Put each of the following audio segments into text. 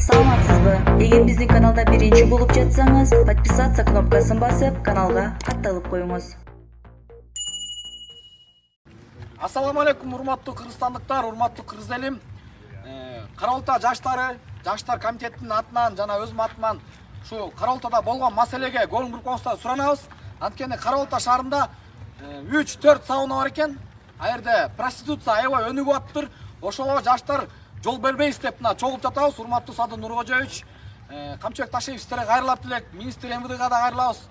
Саламатсызбы? Эгер биздин каналда биринчи болуп жатсаңыз, подписаться кнопкасын басып, каналга катталып коюңуз. Ассаламу алейкум, урматтуу кыргызстандыктар, урматтуу кыргыз элим. Каралта жаштар комитетинин атынан жана өзүм атыман ушу Каралтада болгон маселеге көңүл бурганыңызды суранабыз. Анткени Каралта шаарында 3-4 сауна бар экен. Аерде проституция аябай өнүгүп атыптыр. Ошого жаштар жол бербейбиз деп мына чогулуп жатабыз. Урматтуу Садыр Нуркожоевич, Камчыбек Ташиев сиздерге кайрылап тилек, министр МВДга да кайрылабыз.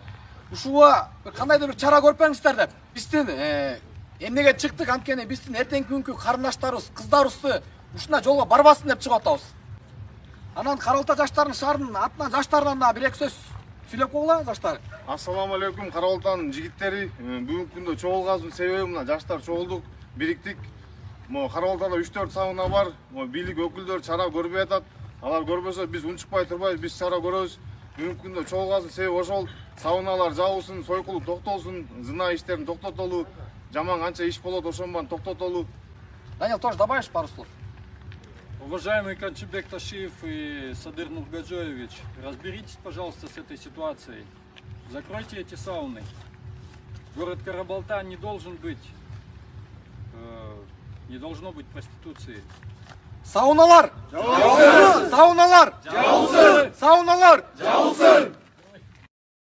Ушуга кандайдыр бир чара көрүп бериңиздер деп. Биздин эмнеге чыктык, анткени биздин эртеңки күnkү карындаштарыбыз, кыздарыбызды ушундай жолго барбасын деп чыгып атабыз. Анан Каралта жаштарынын шаарынын атынан жаштардан да бир эки сөз сүйлөп койгула жаштар. Ассаламу алейкум Каралтанын жигиттери. Бүгүнкү күндө чогулганыбыздын себеби мына жаштар чогулдук, бириктик. Каралтада 3-4 сауна бар. Бийлик өкүлдөрү чара көрбөй атат. Алар көрбөсө биз унчукпай турбайбыз, биз чара көрөбүз. Бүгүнкү күндө чогулганыбыздын себеби ошол. Сауналар жабылсын, сойкулук токтолсун, зына иштерин токтотолу, жаман канча иш болот, ошонун баарын токтотолу. Даниил, тоже добавишь пару слов? Уважаемый Камчыбек Ташиев и Садыр Нуркожоевич, разберитесь, пожалуйста, с этой ситуацией. Закройте эти сауны. Город Карабалта не должен быть, не должно быть проституции. Сауналар! Сауналар! Сауналар!